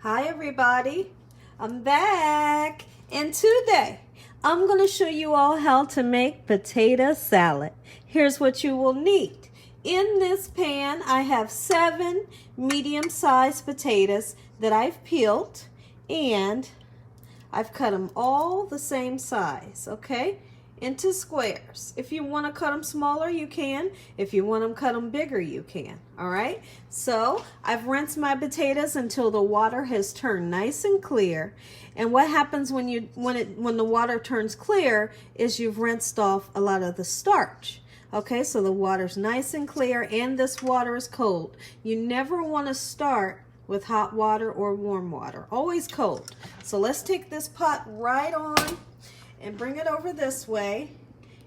Hi everybody, I'm back, and today I'm going to show you all how to make potato salad. Here's what you will need. In this pan I have 7 medium-sized potatoes that I've peeled, and I've cut them all the same size, okay, into squares. If you want to cut them smaller, you can. If you want them cut them bigger, you can. All right. So I've rinsed my potatoes until the water has turned nice and clear. And what happens when the water turns clear is you've rinsed off a lot of the starch. Okay, so the water's nice and clear, and this water is cold. You never want to start with hot water or warm water. Always cold. So let's take this pot right on and bring it over this way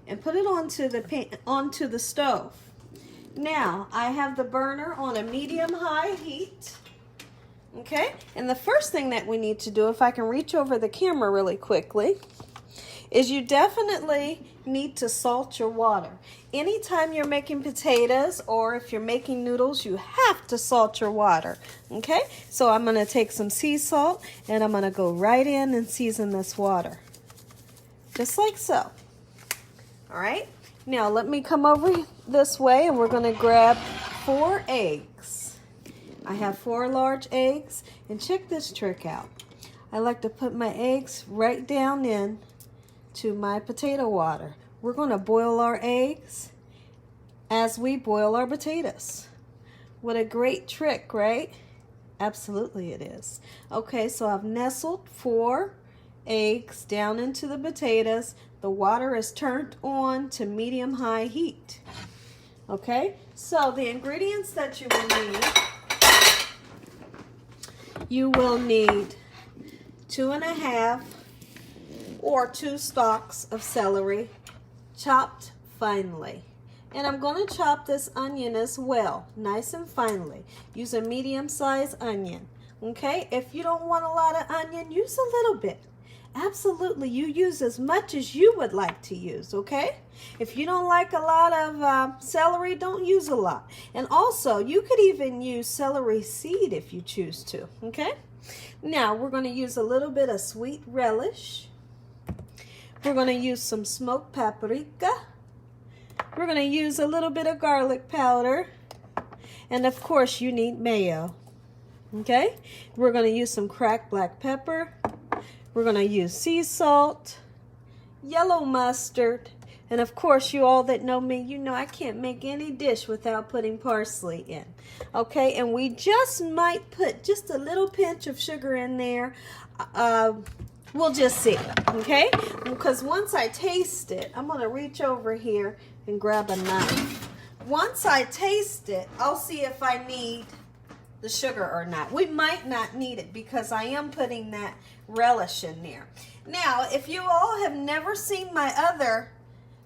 and put it onto the stove. Now I have the burner on a medium-high heat. Okay, and the first thing that we need to do, if I can reach over the camera really quickly, is you definitely need to salt your water. Anytime you're making potatoes or if you're making noodles, you have to salt your water. Okay, so I'm going to take some sea salt and I'm going to go right in and season this water. Just like so. All right, now let me come over this way and we're going to grab 4 eggs. I have 4 large eggs, and check this trick out. I like to put my eggs right down in to my potato water. We're going to boil our eggs as we boil our potatoes. What a great trick, right? Absolutely it is. Okay, so I've nestled 4 eggs down into the potatoes. The water is turned on to medium-high heat. Okay, so the ingredients that you will need 2½ or 2 stalks of celery, chopped finely. And I'm going to chop this onion as well, nice and finely. Use a medium-sized onion. Okay, if you don't want a lot of onion, use a little bit. Absolutely, you use as much as you would like to use, okay? If you don't like a lot of celery, don't use a lot. And also, you could even use celery seed if you choose to, okay? Now, we're going to use a little bit of sweet relish. We're going to use some smoked paprika. We're going to use a little bit of garlic powder. And of course, you need mayo, okay? We're going to use some cracked black pepper. We're going to use sea salt, yellow mustard, and of course, you all that know me, you know I can't make any dish without putting parsley in. Okay, and we just might put just a little pinch of sugar in there. We'll just see, okay? Because once I taste it, I'm going to reach over here and grab a knife. Once I taste it, I'll see if I need the sugar or not. We might not need it because I am putting that relish in there. Now, if you all have never seen my other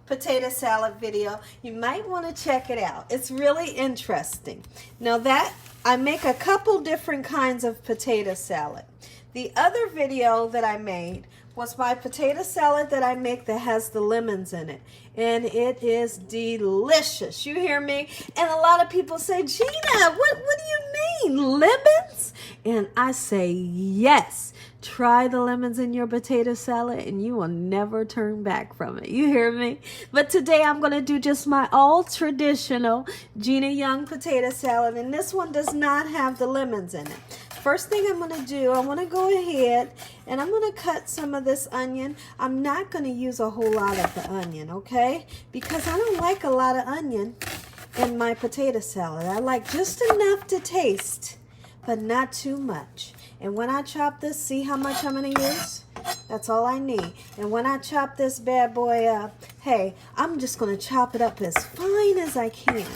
potato salad video, you might want to check it out. It's really interesting. Now that I make a couple different kinds of potato salad. The other video that I made was my potato salad that I make that has the lemons in it. And it is delicious. You hear me? And a lot of people say, Gina, what do you mean? Lemons? And I say, yes. Try the lemons in your potato salad and you will never turn back from it. You hear me? But today I'm going to do just my all traditional Gina Young potato salad. And this one does not have the lemons in it. First thing I'm going to do, I want to go ahead and I'm going to cut some of this onion. I'm not going to use a whole lot of the onion, okay? Because I don't like a lot of onion in my potato salad. I like just enough to taste, but not too much. And when I chop this, see how much I'm going to use? That's all I need. And when I chop this bad boy up, hey, I'm just going to chop it up as fine as I can.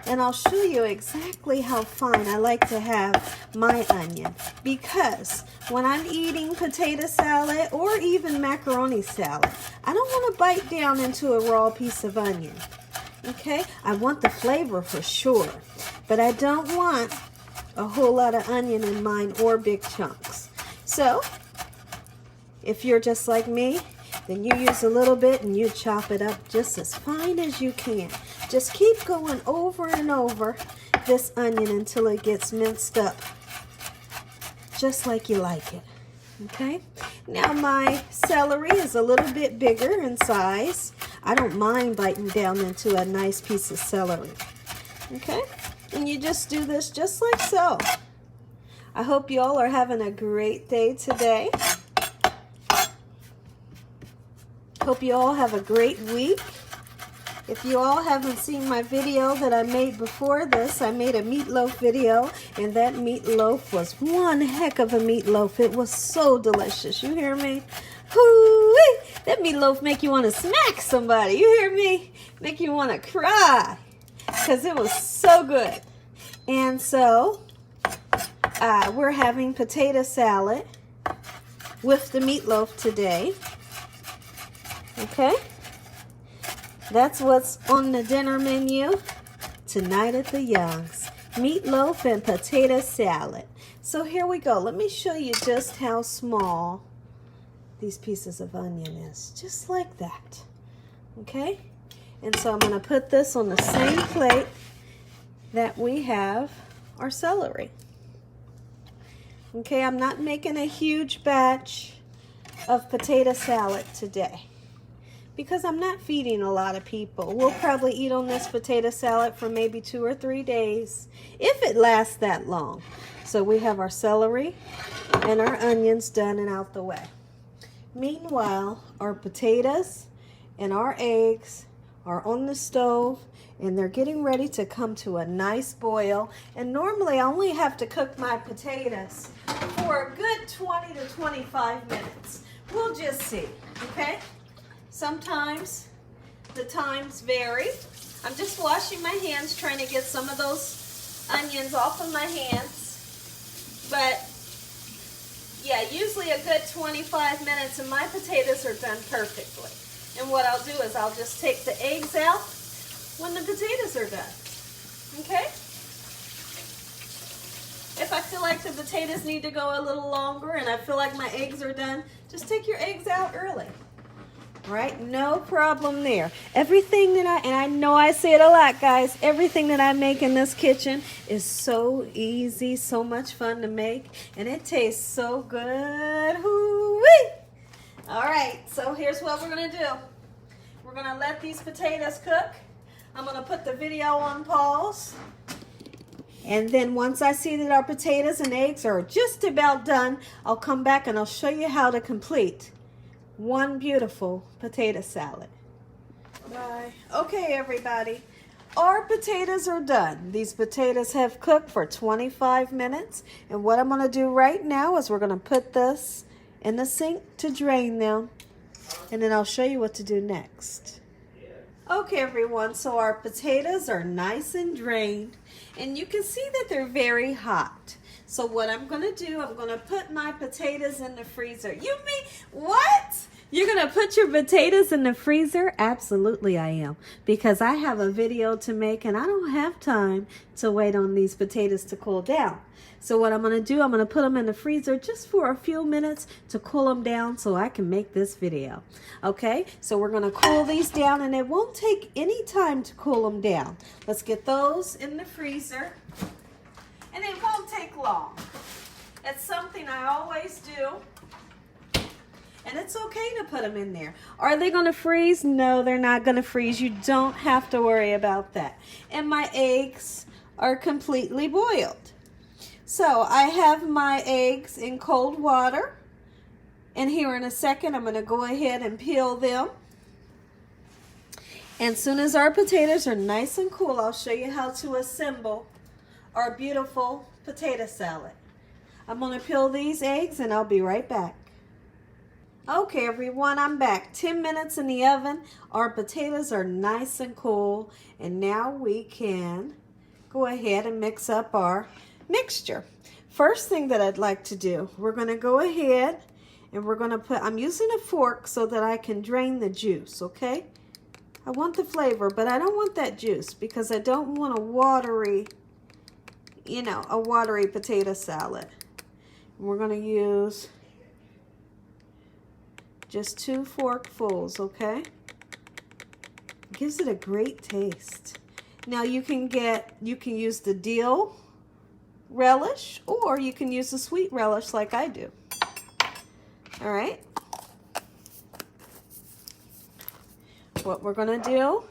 And I'll show you exactly how fine I like to have my onion. Because when I'm eating potato salad or even macaroni salad, I don't want to bite down into a raw piece of onion. Okay? I want the flavor for sure. But I don't want a whole lot of onion in mine or big chunks. So, if you're just like me, then you use a little bit and you chop it up just as fine as you can. Just keep going over and over this onion until it gets minced up just like you like it. Okay, now my celery is a little bit bigger in size. I don't mind biting down into a nice piece of celery. Okay, and you just do this just like so. I hope you all are having a great day today. Hope you all have a great week. If you all haven't seen my video that I made before this, I made a meatloaf video, and that meatloaf was one heck of a meatloaf. It was so delicious. You hear me? Hoo-wee! That meatloaf make you want to smack somebody. You hear me? Make you want to cry because it was so good. And so we're having potato salad with the meatloaf today. Okay? That's what's on the dinner menu tonight at the Youngs. Meatloaf and potato salad. So here we go. Let me show you just how small these pieces of onion is. Just like that. Okay? And so I'm going to put this on the same plate that we have our celery. Okay, I'm not making a huge batch of potato salad today, because I'm not feeding a lot of people. We'll probably eat on this potato salad for maybe 2 or 3 days, if it lasts that long. So we have our celery and our onions done and out the way. Meanwhile, our potatoes and our eggs are on the stove, and they're getting ready to come to a nice boil. And normally I only have to cook my potatoes for a good 20 to 25 minutes. We'll just see, okay? Sometimes the times vary. I'm just washing my hands, trying to get some of those onions off of my hands. But yeah, usually a good 25 minutes and my potatoes are done perfectly. And what I'll do is I'll just take the eggs out when the potatoes are done. Okay? If I feel like the potatoes need to go a little longer and I feel like my eggs are done, just take your eggs out early. Right? No problem there. Everything that I know I say it a lot, guys, everything that I make in this kitchen is so easy, so much fun to make, and it tastes so good. Hoo-wee! All right, so here's what we're going to do. We're going to let these potatoes cook. I'm going to put the video on pause. And then once I see that our potatoes and eggs are just about done, I'll come back and I'll show you how to complete one beautiful potato salad. Bye. Okay, everybody. Our potatoes are done. These potatoes have cooked for 25 minutes. And what I'm going to do right now is we're going to put this in the sink to drain them. And then I'll show you what to do next. Okay, everyone. So our potatoes are nice and drained. And you can see that they're very hot. So what I'm going to do, I'm going to put my potatoes in the freezer. You mean, what? You're going to put your potatoes in the freezer? Absolutely I am. Because I have a video to make and I don't have time to wait on these potatoes to cool down. So what I'm going to do, I'm going to put them in the freezer just for a few minutes to cool them down so I can make this video. Okay, so we're going to cool these down and it won't take any time to cool them down. Let's get those in the freezer. And it won't take long. It's something I always do. And it's okay to put them in there. Are they going to freeze? No, they're not going to freeze. You don't have to worry about that. And my eggs are completely boiled. So I have my eggs in cold water. And here in a second, I'm going to go ahead and peel them. And as soon as our potatoes are nice and cool, I'll show you how to assemble our beautiful potato salad. I'm going to peel these eggs and I'll be right back. Okay, everyone, I'm back. 10 minutes in the oven. Our potatoes are nice and cool. And now we can go ahead and mix up our mixture. First thing that I'd like to do, we're going to go ahead and we're going to put, I'm using a fork so that I can drain the juice, okay? I want the flavor, but I don't want that juice because I don't want a watery, you know, a watery potato salad. We're going to use just 2 forkfuls, okay? It gives it a great taste. Now you can use the dill relish, or you can use the sweet relish like I do. All right. What we're going to do,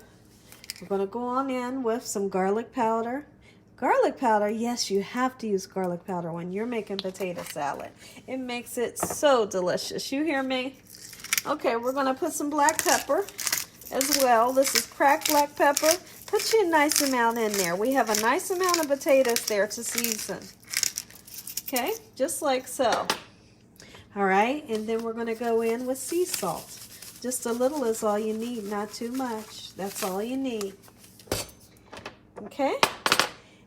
we're going to go on in with some garlic powder. Garlic powder, yes, you have to use garlic powder when you're making potato salad. It makes it so delicious. You hear me? Okay, we're going to put some black pepper as well. This is cracked black pepper. Put you a nice amount in there. We have a nice amount of potatoes there to season. Okay, just like so. All right, and then we're going to go in with sea salt. Just a little is all you need, not too much. That's all you need. Okay,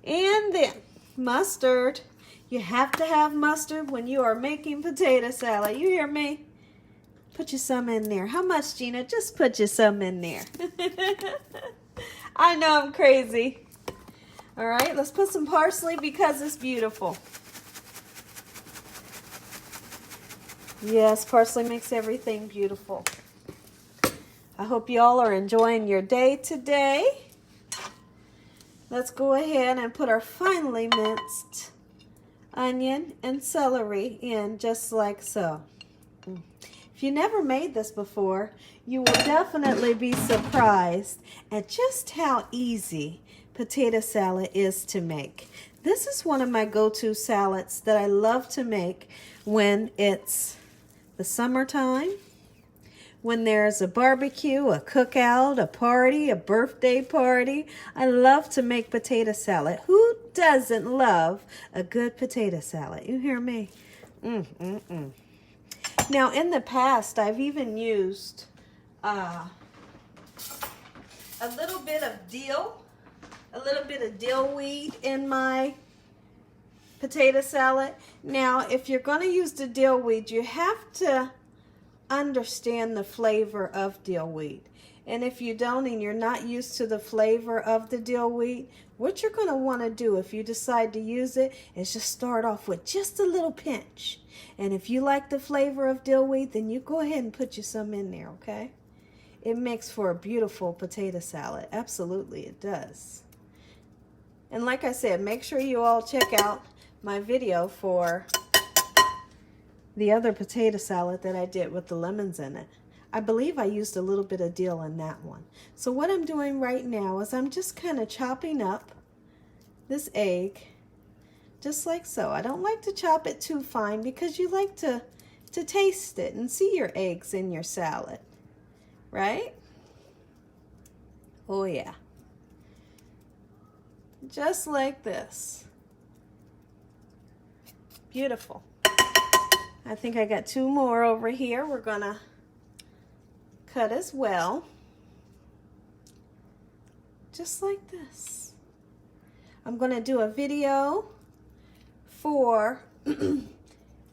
and then mustard. You have to have mustard when you are making potato salad. You hear me? Put you some in there. How much, Gina? Just put you some in there. I know I'm crazy. All right, let's put some parsley because it's beautiful. Yes, parsley makes everything beautiful. I hope you all are enjoying your day today. Let's go ahead and put our finely minced onion and celery in just like so. If you never made this before, you will definitely be surprised at just how easy potato salad is to make. This is one of my go-to salads that I love to make when it's the summertime, when there's a barbecue, a cookout, a party, a birthday party. I love to make potato salad. Who doesn't love a good potato salad? You hear me? Now, in the past, I've even used a little bit of dill weed in my potato salad. Now, if you're going to use the dill weed, you have to understand the flavor of dill weed. And if you don't and you're not used to the flavor of the dill weed, what you're going to want to do if you decide to use it is just start off with just a little pinch. And if you like the flavor of dill weed, then you go ahead and put you some in there, okay? It makes for a beautiful potato salad. Absolutely, it does. And like I said, make sure you all check out my video for the other potato salad that I did with the lemons in it. I believe I used a little bit of dill in that one. So what I'm doing right now is I'm just kind of chopping up this egg just like so. I don't like to chop it too fine because you like to taste it and see your eggs in your salad, right? Oh yeah. Just like this. Beautiful. I think I got two more over here. We're gonna cut as well. Just like this. I'm gonna do a video for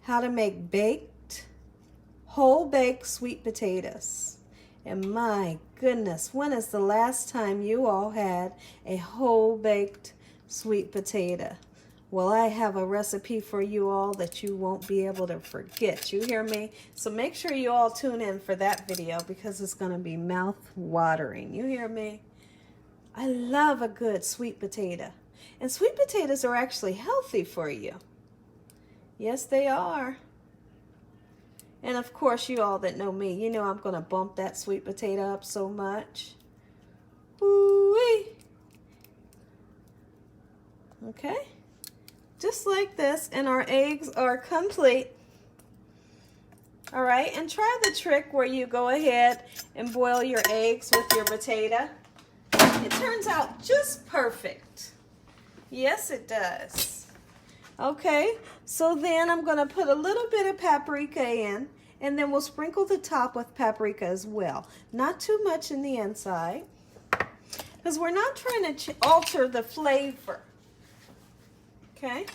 how to make whole baked sweet potatoes. And my goodness, when is the last time you all had a whole baked sweet potato? Well, I have a recipe for you all that you won't be able to forget. You hear me? So make sure you all tune in for that video because it's going to be mouth-watering. You hear me? I love a good sweet potato. And sweet potatoes are actually healthy for you. Yes, they are. And of course, you all that know me, you know I'm going to bump that sweet potato up so much. Ooh-wee. Okay. Just like this, and our eggs are complete. All right, and try the trick where you go ahead and boil your eggs with your potato. It turns out just perfect. Yes, it does. Okay, so then I'm gonna put a little bit of paprika in, and then we'll sprinkle the top with paprika as well. Not too much in the inside, because we're not trying to alter the flavor. Okay,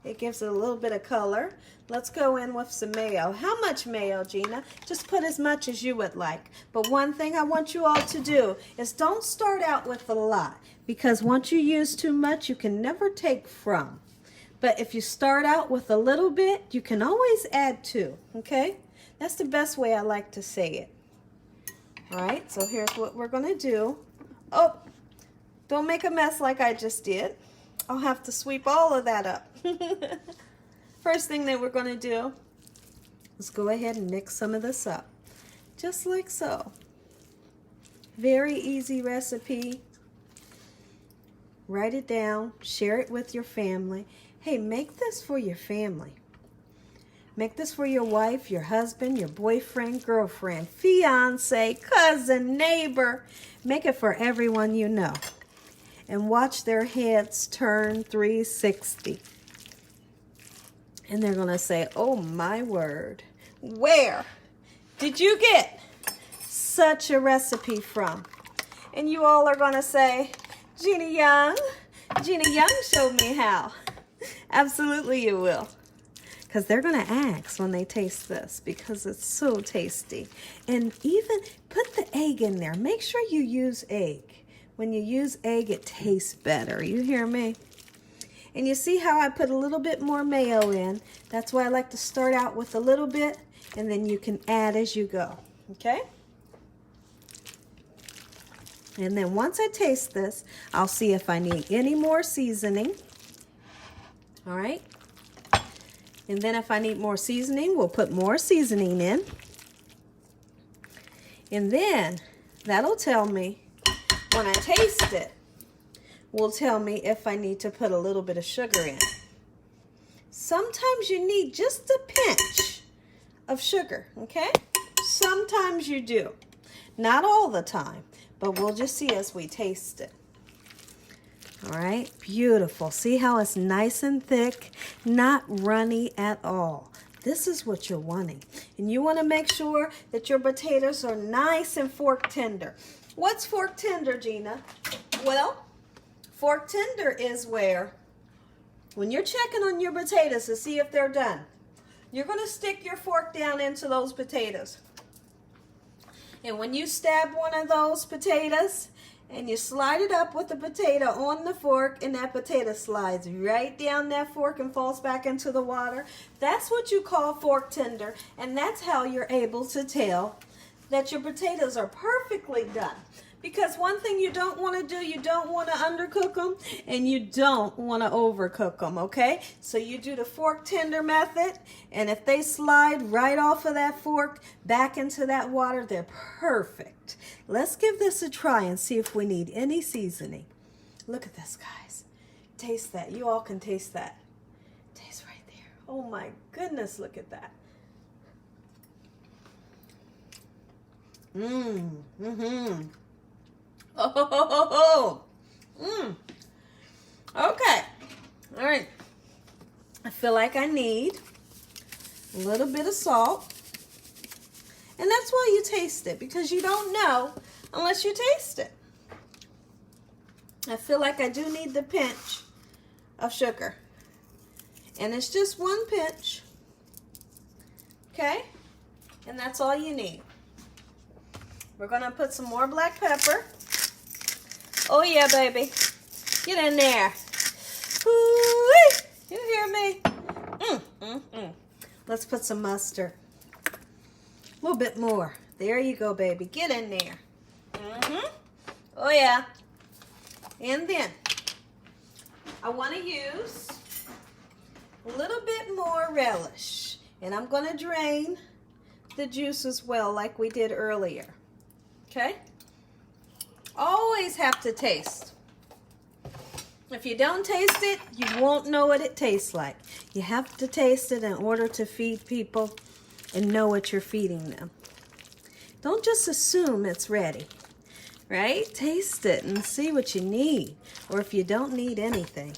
it gives it a little bit of color. Let's go in with some mayo. How much mayo, Gina? Just put as much as you would like. But one thing I want you all to do is don't start out with a lot, because once you use too much, you can never take from. But if you start out with a little bit, you can always add to, okay? That's the best way I like to say it. All right, so here's what we're gonna do. Oh, don't make a mess like I just did. I'll have to sweep all of that up. First thing that we're going to do is go ahead and mix some of this up. Just like so. Very easy recipe. Write it down. Share it with your family. Hey, make this for your family. Make this for your wife, your husband, your boyfriend, girlfriend, fiance, cousin, neighbor. Make it for everyone you know. And watch their heads turn 360. And they're going to say, oh my word, where did you get such a recipe from? And you all are going to say, Gina Young showed me how. Absolutely you will. Because they're going to ask when they taste this because it's so tasty. And even put the egg in there. Make sure you use egg. When you use egg, it tastes better. You hear me? And you see how I put a little bit more mayo in. That's why I like to start out with a little bit, and then you can add as you go. Okay? And then once I taste this, I'll see if I need any more seasoning. All right? And then if I need more seasoning, we'll put more seasoning in. And then that'll tell me, when I taste it, will tell me if I need to put a little bit of sugar in. Sometimes you need just a pinch of sugar, okay? Sometimes you do. Not all the time, but we'll just see as we taste it. All right, beautiful. See how it's nice and thick, not runny at all. This is what you're wanting. And you want to make sure that your potatoes are nice and fork tender. What's fork tender, Gina? Well, fork tender is where, when you're checking on your potatoes to see if they're done, you're going to stick your fork down into those potatoes. And when you stab one of those potatoes, and you slide it up with the potato on the fork, and that potato slides right down that fork and falls back into the water. That's what you call fork tender, and that's how you're able to tell that your potatoes are perfectly done. Because one thing you don't want to do, you don't want to undercook them, and you don't want to overcook them, okay? So you do the fork tender method, and if they slide right off of that fork back into that water, they're perfect. Let's give this a try and see if we need any seasoning. Look at this, guys. Taste that. You all can taste that. Taste right there. Oh my goodness, look at that. Oh. Okay. All right. I feel like I need a little bit of salt. And that's why you taste it, because you don't know unless you taste it. I feel like I do need the pinch of sugar. And it's just one pinch. Okay? And that's all you need. We're going to put some more black pepper. Oh yeah, baby. Get in there. Ooh-wee. You hear me? Let's put some mustard. A little bit more. There you go, baby. Get in there. Oh yeah. And then I want to use a little bit more relish. And I'm going to drain the juice as well, like we did earlier. Okay? Always have to taste. If you don't taste it, you won't know what it tastes like. You have to taste it in order to feed people and know what you're feeding them. Don't just assume it's ready, right? Taste it and see what you need, or if you don't need anything.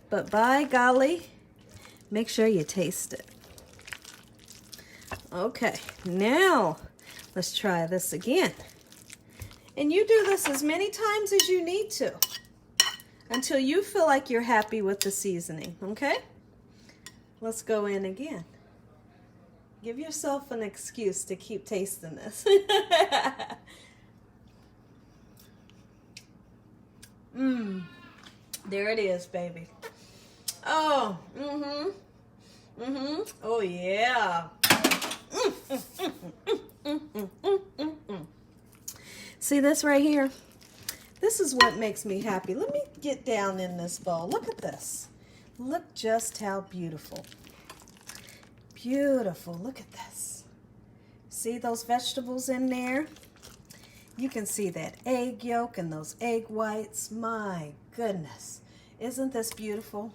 But by golly, make sure you taste it. Okay, now let's try this again. And you do this as many times as you need to until you feel like you're happy with the seasoning, okay? Let's go in again. Give yourself an excuse to keep tasting this. There it is, baby. Oh, oh yeah. See this right here? This is what makes me happy. Let me get down in this bowl. Look at this. Look just how beautiful. Beautiful. Look at this. See those vegetables in there? You can see that egg yolk and those egg whites. My goodness. Isn't this beautiful?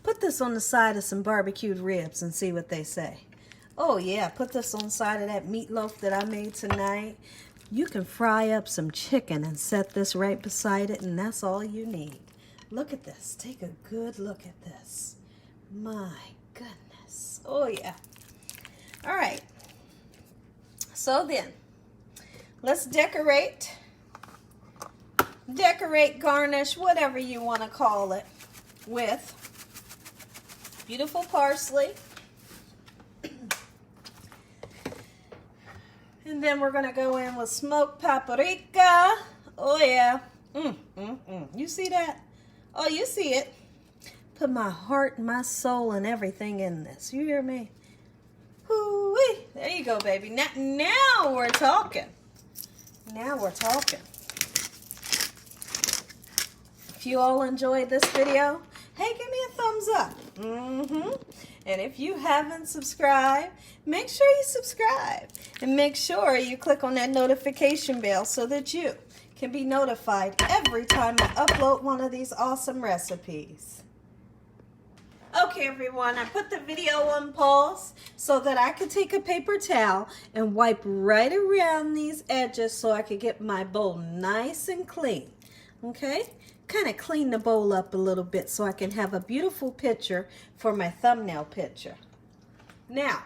Put this on the side of some barbecued ribs and see what they say. Oh yeah, put this on the side of that meatloaf that I made tonight. You can fry up some chicken and set this right beside it, and that's all you need. Look at this. Take a good look at this. My goodness. Oh yeah. All right. So then, let's decorate, garnish, whatever you want to call it, with beautiful parsley. And then we're going to go in with smoked paprika. Oh, yeah. You see that? Oh, you see it. Put my heart, my soul, and everything in this. You hear me? Hoo-wee. There you go, baby. Now we're talking. Now we're talking. If you all enjoyed this video, hey, give me a thumbs up. And if you haven't subscribed, make sure you subscribe. And make sure you click on that notification bell so that you can be notified every time I upload one of these awesome recipes. Okay, everyone, I put the video on pause so that I could take a paper towel and wipe right around these edges so I could get my bowl nice and clean. Okay? Kind of clean the bowl up a little bit so I can have a beautiful picture for my thumbnail picture. Now,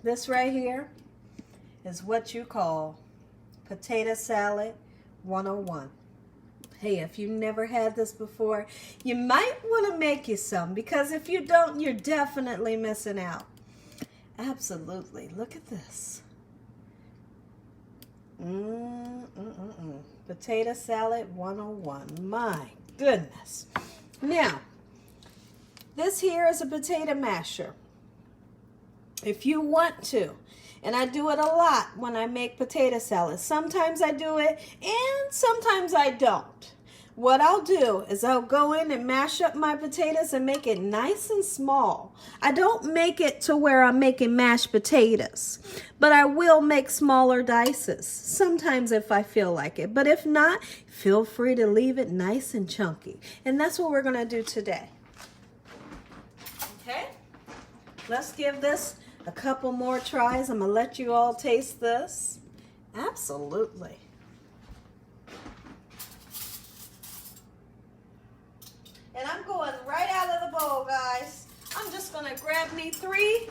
this right here is what you call potato salad 101. Hey, if you never had this before, you might want to make you some, because if you don't, you're definitely missing out. Absolutely. Look at this. Potato salad 101. My goodness. Now, this here is a potato masher. If you want to, and I do it a lot when I make potato salad. Sometimes I do it and sometimes I don't. What I'll do is I'll go in and mash up my potatoes and make it nice and small. I don't make it to where I'm making mashed potatoes, but I will make smaller dices sometimes if I feel like it. But if not, feel free to leave it nice and chunky. And that's what we're going to do today. Okay, let's give this a couple more tries. I'm going to let you all taste this. Absolutely. And I'm going right out of the bowl, guys. I'm just going to grab me three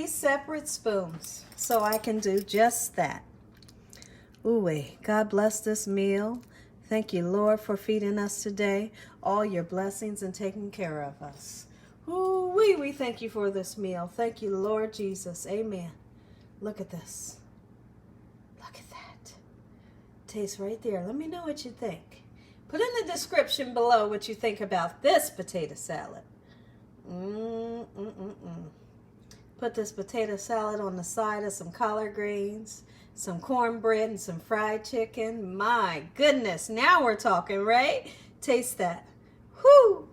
separate spoons so I can do just that. Ooh-wee. God bless this meal. Thank you, Lord, for feeding us today. All your blessings and taking care of us. Ooh-wee, we thank you for this meal. Thank you, Lord Jesus. Amen. Look at this. Look at that. Tastes right there. Let me know what you think. Put in the description below what you think about this potato salad. Put this potato salad on the side of some collard greens, some cornbread, and some fried chicken. My goodness, now we're talking, right? Taste that. Whoo!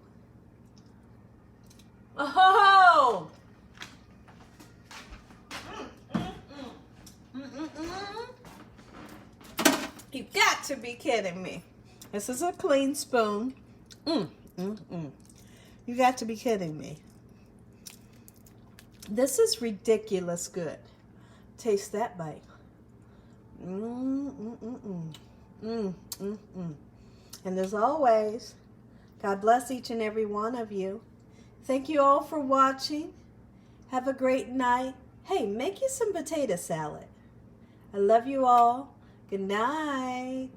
Oh! You got to be kidding me. This is a clean spoon. You got to be kidding me. This is ridiculous good. Taste that bite. And as always, God bless each and every one of you. Thank you all for watching. Have a great night. Hey, make you some potato salad. I love you all. Good night.